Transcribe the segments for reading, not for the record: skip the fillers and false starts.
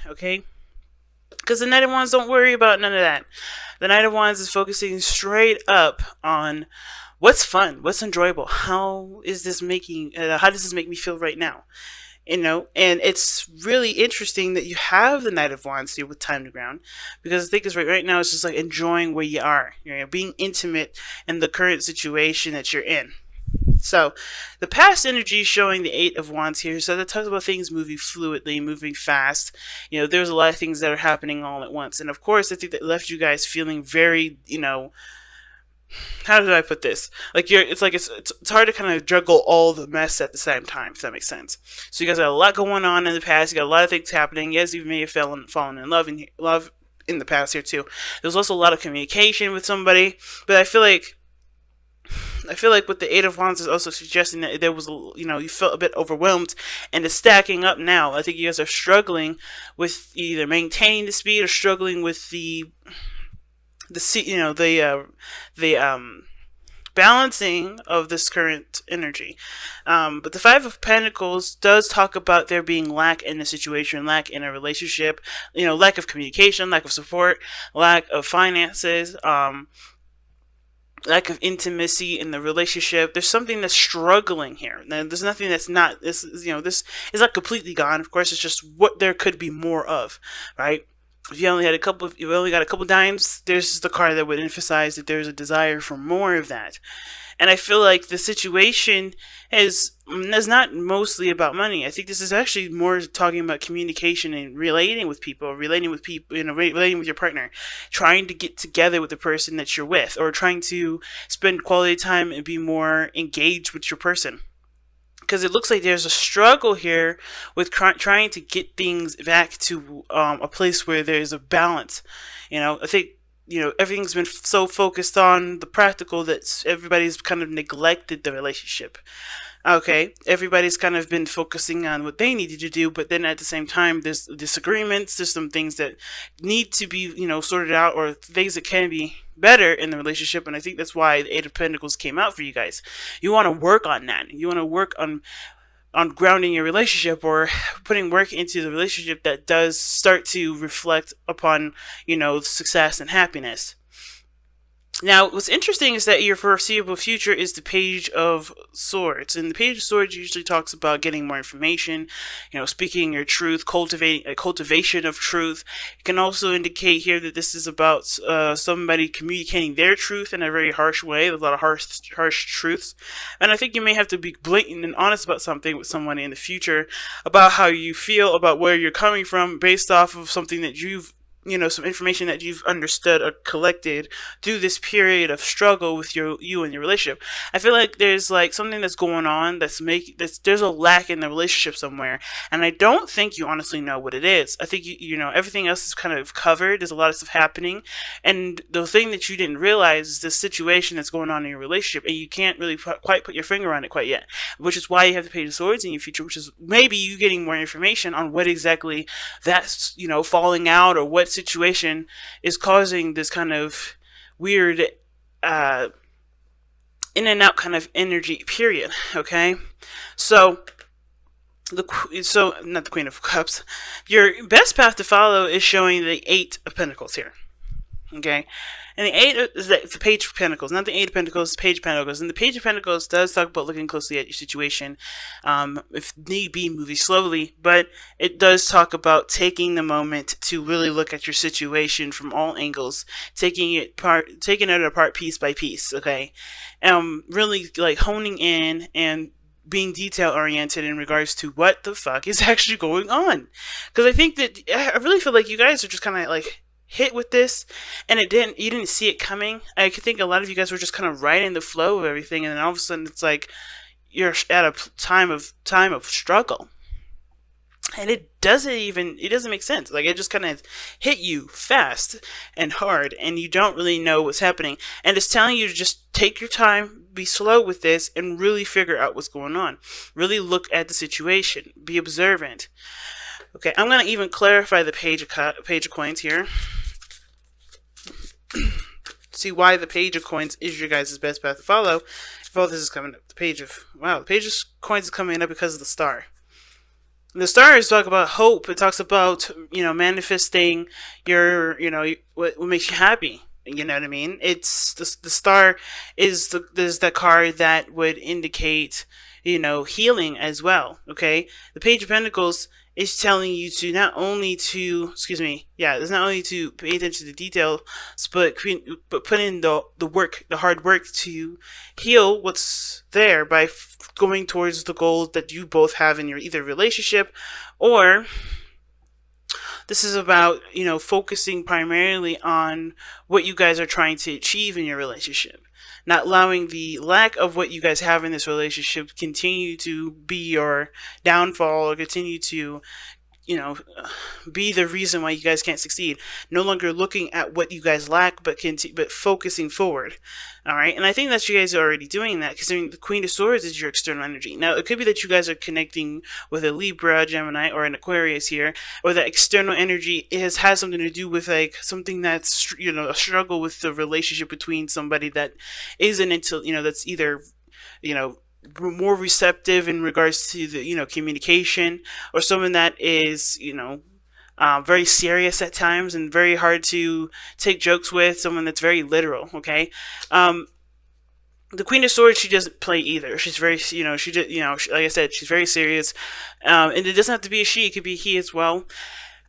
okay? Because the Knight of Wands don't worry about none of that. The Knight of Wands is focusing straight up on what's fun, what's enjoyable, how is this making, how does this make me feel right now? You know, and it's really interesting that you have the Knight of Wands here with Time to Ground, because I think it's right now it's just like enjoying where you are, you know, being intimate in the current situation that you're in. So, the past energy is showing the Eight of Wands here. So that talks about things moving fluidly, moving fast. You know, there's a lot of things that are happening all at once. And of course, I think that left you guys feeling very, you know, how did I put this? Like it's like it's hard to kind of juggle all the mess at the same time, if that makes sense. So you guys got a lot going on in the past. You got a lot of things happening. Yes, you may have fallen in love in the past here too. There's also a lot of communication with somebody, but I feel like with the Eight of Wands is also suggesting that there was, you know, you felt a bit overwhelmed, and it's stacking up now. I think you guys are struggling with either maintaining the speed or struggling with you know, the balancing of this current energy. But the Five of Pentacles does talk about there being lack in a situation, lack in a relationship, you know, lack of communication, lack of support, lack of finances, lack of intimacy in the relationship. There's something that's struggling here. There's nothing that's not, this is, you know, this is not completely gone. Of course, it's just what there could be more of, right? If you only got a couple dimes, there's the card that would emphasize that there's a desire for more of that. And I feel like the situation is not mostly about money. I think this is actually more talking about communication and relating with people, you know, relating with your partner, trying to get together with the person that you're with, or trying to spend quality time and be more engaged with your person. Because it looks like there's a struggle here with trying to get things back to a place where there's a balance. You know, I think, you know, everything's been so focused on the practical that everybody's kind of neglected the relationship. Okay, everybody's kind of been focusing on what they needed to do, but then at the same time, there's disagreements, there's some things that need to be, you know, sorted out, or things that can be better in the relationship. And I think that's why the Eight of Pentacles came out for you guys. You want to work on that. You want to work on grounding your relationship, or putting work into the relationship that does start to reflect upon, you know, success and happiness. Now, what's interesting is that your foreseeable future is the Page of Swords, and the Page of Swords usually talks about getting more information, you know, speaking your truth, cultivating a cultivation of truth. It can also indicate here that this is about somebody communicating their truth in a very harsh way, with a lot of harsh truths. And I think you may have to be blatant and honest about something with someone in the future, about how you feel, about where you're coming from, based off of something that you know, some information that you've understood or collected through this period of struggle with you and your relationship. I feel like there's like something that's going on there's a lack in the relationship somewhere, and I don't think you honestly know what it is. I think you know, everything else is kind of covered. There's a lot of stuff happening, and the thing that you didn't realize is the situation that's going on in your relationship, and you can't really quite put your finger on it quite yet, which is why you have the Page of Swords in your future, which is maybe you getting more information on what exactly that's, you know, falling out, or what situation is causing this kind of weird in and out kind of energy period. Okay, so not the Queen of Cups. Your best path to follow is showing the Eight of Pentacles here. Okay, and the Eight is the Page of Pentacles, not the Eight of Pentacles, the Page of Pentacles. And the Page of Pentacles does talk about looking closely at your situation, if need be, moving slowly, but it does talk about taking the moment to really look at your situation from all angles, taking it apart piece by piece. Okay, really like honing in and being detail oriented in regards to what the fuck is actually going on. Because I think that I really feel like you guys are just kind of like hit with this, and you didn't see it coming. I could think a lot of you guys were just kind of right in the flow of everything, and then all of a sudden it's like you're at a time of struggle, and it doesn't make sense. Like, it just kind of hit you fast and hard, and you don't really know what's happening, and it's telling you to just take your time, be slow with this, and really figure out what's going on. Really look at the situation, be observant. Okay, I'm going to even clarify the Page of Coins here. See why the Page of Coins is your guys' best path to follow. If all this is coming up, the Page of Coins is coming up because of the Star. The stars talk about hope. It talks about, manifesting your, what makes you happy. You know what I mean? It's the star is the card that would indicate, healing as well. Okay, the Page of Pentacles is telling you to not only to, excuse me, yeah, it's not only to pay attention to the details, but put in the work, the hard work to heal what's there by going towards the goals that you both have in your either relationship, or this is about, focusing primarily on what you guys are trying to achieve in your relationship, not allowing the lack of what you guys have in this relationship continue to be your downfall, or continue to, you know, be the reason why you guys can't succeed. No longer looking at what you guys lack, but focusing forward. All right, and I think that you guys are already doing that, because the Queen of Swords is your external energy. Now, it could be that you guys are connecting with a Libra, Gemini, or an Aquarius here, or that external energy has something to do with like something that's, a struggle with the relationship between somebody that isn't into, that's either, you know more receptive in regards to the, communication, or someone that is, very serious at times and very hard to take jokes with, someone that's very literal. Okay. The Queen of Swords, she doesn't play either. She's very, like I said, she's very serious. And it doesn't have to be a she, it could be a he as well.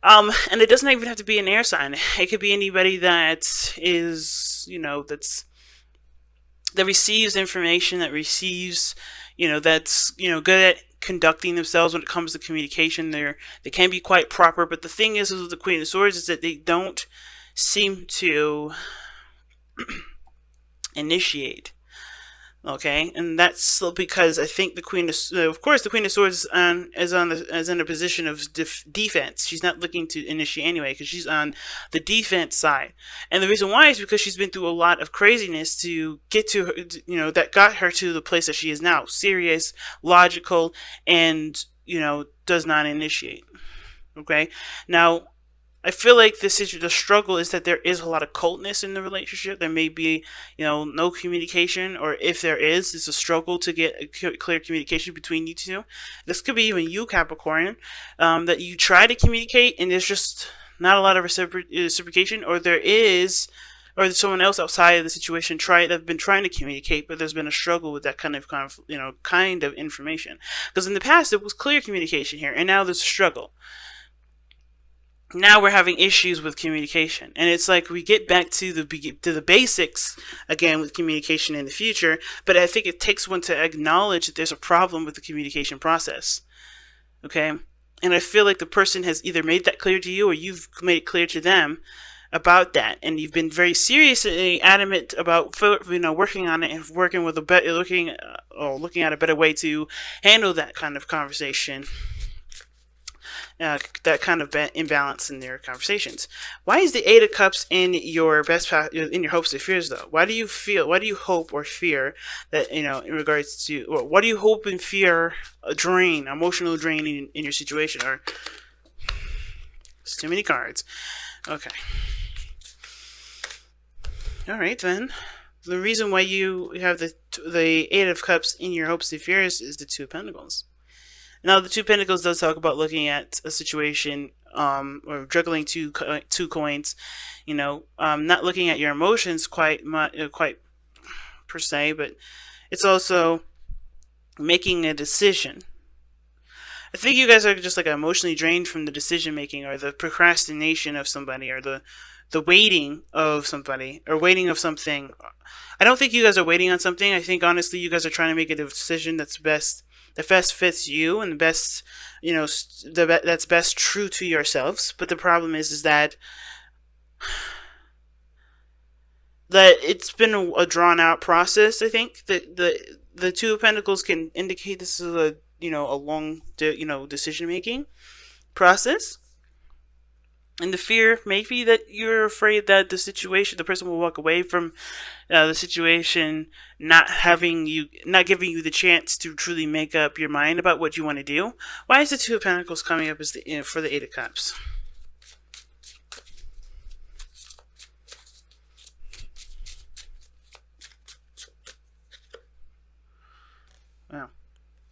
And it doesn't even have to be an air sign. It could be anybody that is, that receives information, that receives, that's, good at conducting themselves when it comes to communication. They can be quite proper, but the thing is with the Queen of Swords is that they don't seem to initiate. Okay, and that's because I think the Queen of course, the Queen of Swords is in a position of defense. She's not looking to initiate anyway, because she's on the defense side, and the reason why is because she's been through a lot of craziness to get to her, that got her to the place that she is now, serious, logical, and does not initiate. Okay, now I feel like the struggle is that there is a lot of coldness in the relationship. There may be, no communication, or if there is, it's a struggle to get a clear communication between you two. This could be even you, Capricorn, that you try to communicate and there's just not a lot of reciprocation, or there's someone else outside of the situation have been trying to communicate, but there's been a struggle with that kind of information. Because in the past it was clear communication here, and now there's a struggle. Now we're having issues with communication, and it's like we get back to the basics again with communication in the future. But I think it takes one to acknowledge that there's a problem with the communication process. Okay, and I feel like the person has either made that clear to you, or you've made it clear to them about that, and you've been very seriously adamant about working on it and working with looking at a better way to handle that kind of conversation. That kind of imbalance in their conversations. Why is the Eight of Cups in your in your hopes and fears though? Why do you hope or fear that, in regards to, or what do you hope and fear emotional drain in your situation? Or it's too many cards. Okay. All right then. The reason why you have the Eight of Cups in your hopes and fears is the Two of Pentacles. Now, the Two of Pentacles does talk about looking at a situation, or juggling two coins, not looking at your emotions quite per se, but it's also making a decision. I think you guys are just like emotionally drained from the decision making, or the procrastination of somebody, or the waiting of somebody, or waiting of something. I don't think you guys are waiting on something. I think honestly you guys are trying to make a decision that best fits you, and the best, that's best true to yourselves. But the problem is that it's been a drawn out process. I think that the Two of Pentacles can indicate this is a long decision making process. And the fear may be that you're afraid that the person will walk away from the situation, not giving you the chance to truly make up your mind about what you want to do. Why is the Two of Pentacles coming up as for the Eight of Cups? Wow.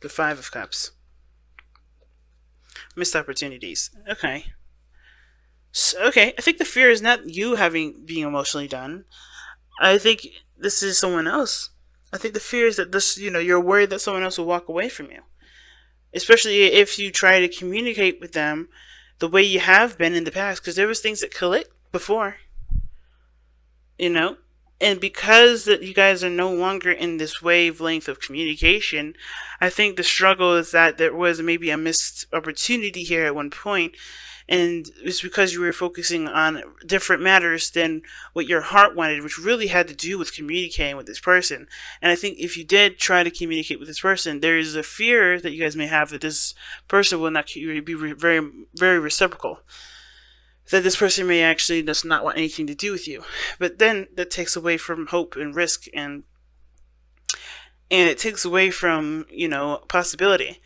The Five of Cups. Missed opportunities. Okay. So, okay. I think the fear is not you having being emotionally done. I think this is someone else. I think the fear is that this, you're worried that someone else will walk away from you, especially if you try to communicate with them the way you have been in the past, because there was things that clicked before, you know, and because that you guys are no longer in this wavelength of communication, I think the struggle is that there was maybe a missed opportunity here at one point, and it's because you were focusing on different matters than what your heart wanted, which really had to do with communicating with this person. And I think if you did try to communicate with this person, there is a fear that you guys may have that this person will not be very, very reciprocal. That this person may actually does not want anything to do with you. But then that takes away from hope and risk, and it takes away from, possibility.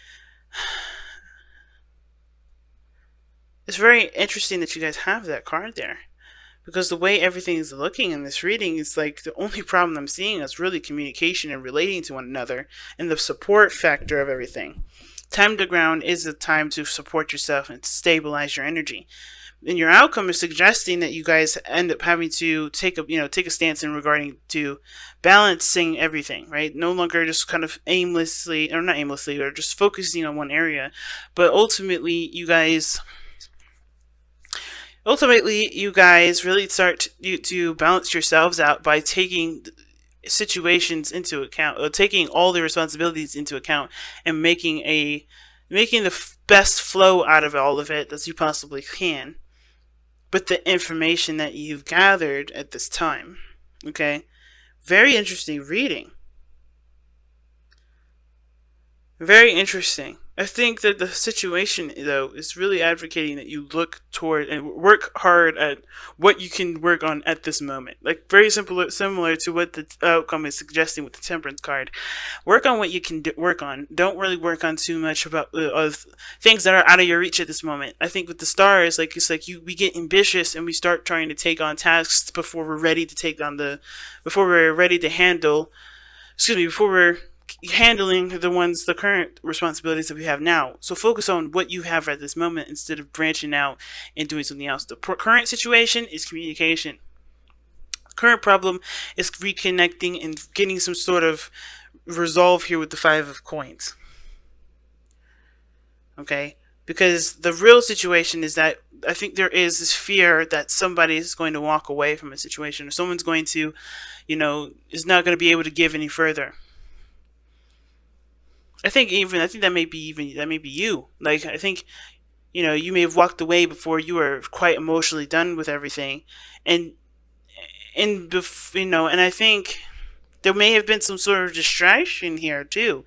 It's very interesting that you guys have that card there, because the way everything is looking in this reading is like the only problem I'm seeing is really communication and relating to one another and the support factor of everything. Time to ground is a time to support yourself and stabilize your energy. And your outcome is suggesting that you guys end up having to take a stance in regarding to balancing everything, right? No longer just kind of aimlessly, or not aimlessly, or just focusing on one area, but ultimately you guys really start to balance yourselves out by taking situations into account, or taking all the responsibilities into account, and making the best flow out of all of it as you possibly can, but the information that you've gathered at this time. Okay? Very interesting reading. Very interesting. I think that the situation, though, is really advocating that you look toward and work hard at what you can work on at this moment. Like, very similar to what the outcome is suggesting with the Temperance card. Work on what you can work on. Don't really work on too much about things that are out of your reach at this moment. I think with the stars, we get ambitious and we start trying to take on tasks before we're ready to handle. Before we're handling the current responsibilities that we have now. So focus on what you have at this moment instead of branching out and doing something else. The current situation is communication. Current problem is reconnecting and getting some sort of resolve here with the Five of Coins. Okay? Because the real situation is that I think there is this fear that somebody is going to walk away from a situation, or someone's going to, is not going to be able to give any further. I think that may be you. Like, I think, you may have walked away before you were quite emotionally done with everything, and and I think there may have been some sort of distraction here too.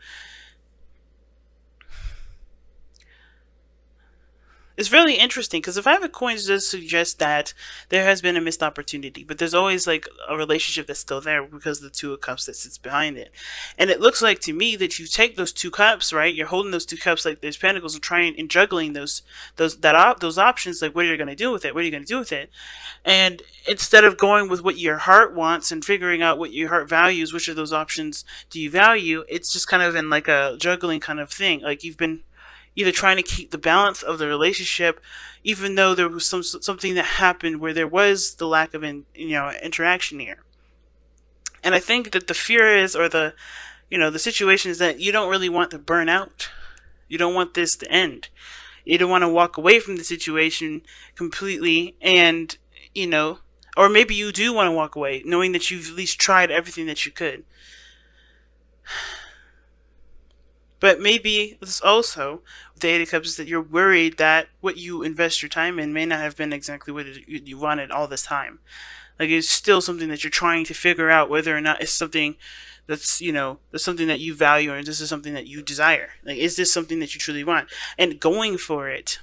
It's really interesting because the Five of Coins does suggest that there has been a missed opportunity, but there's always like a relationship that's still there because of the Two of Cups that sits behind it. And it looks like to me that you take those two cups, right? You're holding those two cups like there's pentacles and trying and juggling those options. Like, what are you going to do with it? What are you going to do with it? And instead of going with what your heart wants and figuring out what your heart values, which of those options do you value? It's just kind of in like a juggling kind of thing. Like, you've been either trying to keep the balance of the relationship, even though there was something that happened where there was the lack of interaction here. And I think that the fear is, or the situation is that you don't really want to burn out. You don't want this to end. You don't want to walk away from the situation completely, and or maybe you do want to walk away, knowing that you've at least tried everything that you could. But maybe it's also with the Eight of Cups is that you're worried that what you invest your time in may not have been exactly what you wanted all this time. Like, it's still something that you're trying to figure out whether or not it's something that's something that you value, or this is something that you desire. Like, is this something that you truly want? And going for it.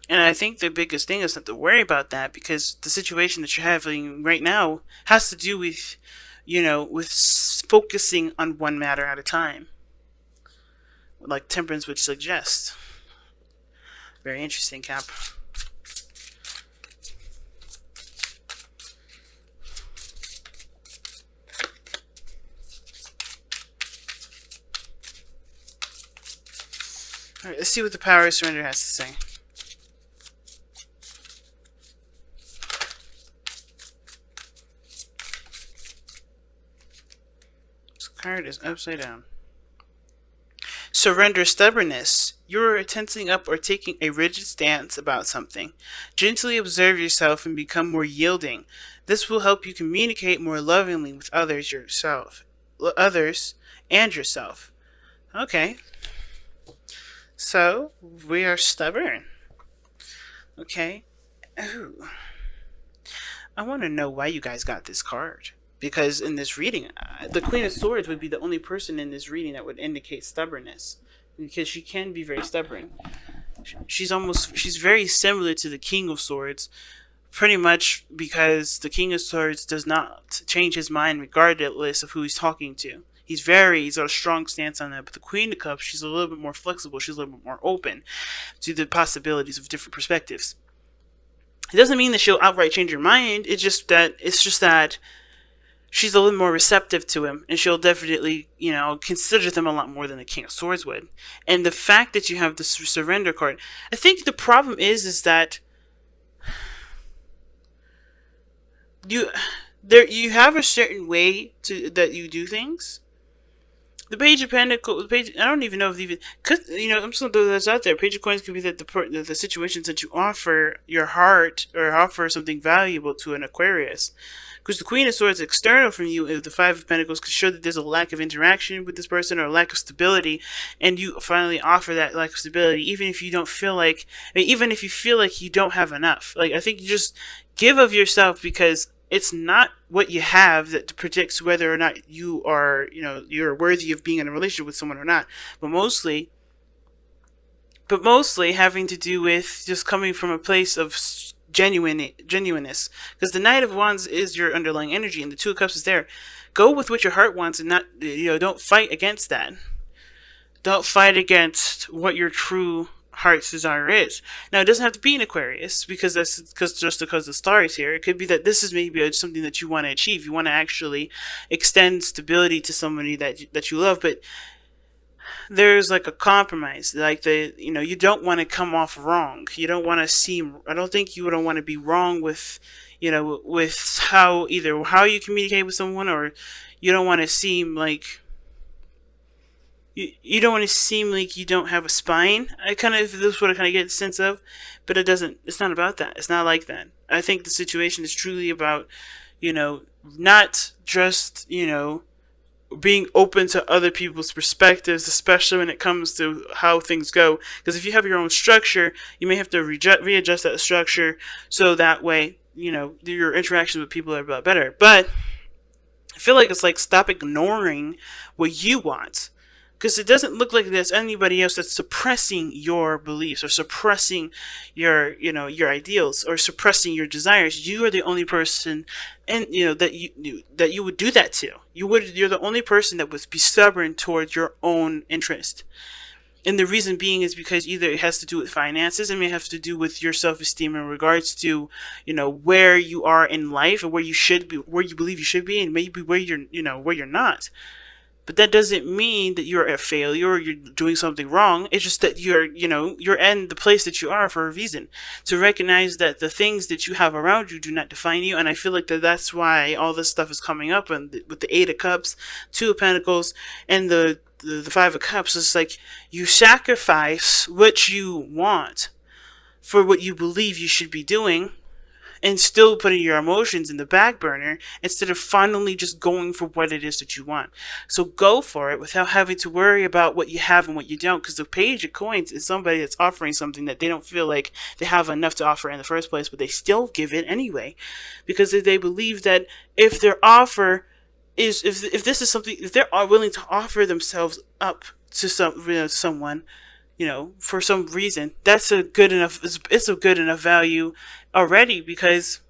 And I think the biggest thing is not to worry about that, because the situation that you're having right now has to do with with focusing on one matter at a time, like Temperance would suggest. Very interesting, Cap. Alright, let's see what the power of surrender has to say. This card is upside down. Surrender stubbornness. You're tensing up or taking a rigid stance about something. Gently observe yourself and become more yielding. This will help you communicate more lovingly with others and yourself. Okay. So, we are stubborn. Okay. Ooh. I want to know why you guys got this card. Because in this reading, the Queen of Swords would be the only person in this reading that would indicate stubbornness. Because she can be very stubborn. She's very similar to the King of Swords. Pretty much because the King of Swords does not change his mind regardless of who he's talking to. He's got a strong stance on that. But the Queen of Cups, she's a little bit more flexible. She's a little bit more open to the possibilities of different perspectives. It doesn't mean that she'll outright change her mind. It's just that she's a little more receptive to him, and she'll definitely, consider them a lot more than the King of Swords would. And the fact that you have the surrender card, I think the problem is that you have a certain way that you do things. The Page of Pentacles, I don't even know if I'm just going to throw this out there. Page of Coins could be that the situations that you offer your heart or offer something valuable to an Aquarius. Because the Queen of Swords external from you, the Five of Pentacles, could show that there's a lack of interaction with this person or a lack of stability, and you finally offer that lack of stability, even if you don't feel like, even if you feel like you don't have enough. Like, I think you just give of yourself, because it's not what you have that predicts whether or not you are, you're worthy of being in a relationship with someone or not. But mostly having to do with just coming from a place of genuineness. Because the Knight of Wands is your underlying energy, and the Two of Cups is there. Go with what your heart wants, and not, don't fight against that. Don't fight against what your true heart's desire is. Now, it doesn't have to be an Aquarius, because because the star is here. It could be that this is maybe something that you want to achieve. You want to actually extend stability to somebody that you love, but there's like a compromise. Like you don't want to come off wrong. You don't want to seem. I don't think you don't want to be wrong with, with how you communicate with someone, or you don't want to seem like. You don't want to seem like you don't have a spine. This is what I kind of get a sense of, but it doesn't. It's not about that. It's not like that. I think the situation is truly about, not just, being open to other people's perspectives, especially when it comes to how things go. Because if you have your own structure, you may have to readjust that structure so that way, your interactions with people are a lot better. But I feel like it's like, stop ignoring what you want. Because it doesn't look like there's anybody else that's suppressing your beliefs or suppressing your ideals or suppressing your desires. You are the only person, and that you would do that to. You're the only person that would be stubborn towards your own interest. And the reason being is because either it has to do with finances, and it may have to do with your self-esteem in regards to, where you are in life, or where you should be, where you believe you should be, and maybe where you're not. But that doesn't mean that you're a failure or you're doing something wrong. It's just that you're in the place that you are for a reason. To recognize that the things that you have around you do not define you. And I feel like that's why all this stuff is coming up. And with the Eight of Cups, Two of Pentacles, and the Five of Cups, it's like you sacrifice what you want for what you believe you should be doing, and still putting your emotions in the back burner instead of finally just going for what it is that you want. So go for it without having to worry about what you have and what you don't, because the Page of Coins is somebody that's offering something that they don't feel like they have enough to offer in the first place, but they still give it anyway, because they believe that if their offer is, if this is something, if they are willing to offer themselves up to someone, for some reason, that's a good enough. It's a good enough value already, because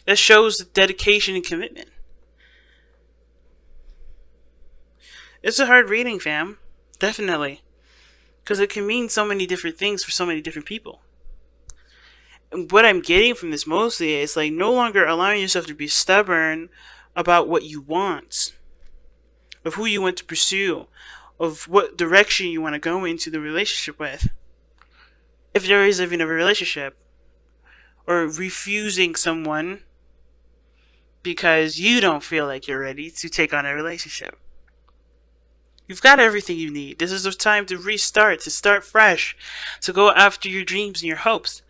that shows dedication and commitment. It's a hard reading, fam. Definitely. Because it can mean so many different things for so many different people. And what I'm getting from this mostly is like no longer allowing yourself to be stubborn about what you want, of who you want to pursue, of what direction you want to go into the relationship with. If there is even a relationship, or refusing someone because you don't feel like you're ready to take on a relationship. You've got everything you need. This is the time to restart, to start fresh, to go after your dreams and your hopes.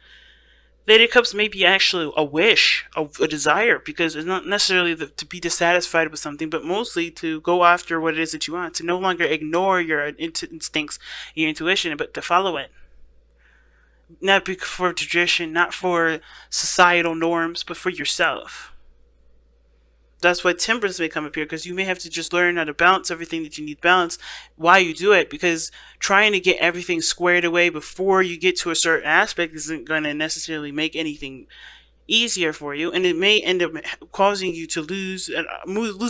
Lady of Cups may be actually a wish, a desire, because it's not necessarily to be dissatisfied with something, but mostly to go after what it is that you want, to no longer ignore your instincts, your intuition, but to follow it. Not for tradition, not for societal norms, but for yourself. That's why temperance may come up here, because you may have to just learn how to balance everything that you need balance while you do it, because trying to get everything squared away before you get to a certain aspect isn't going to necessarily make anything easier for you, and it may end up causing you to lose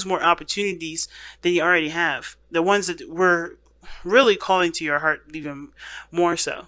more opportunities than you already have, the ones that were really calling to your heart even more so.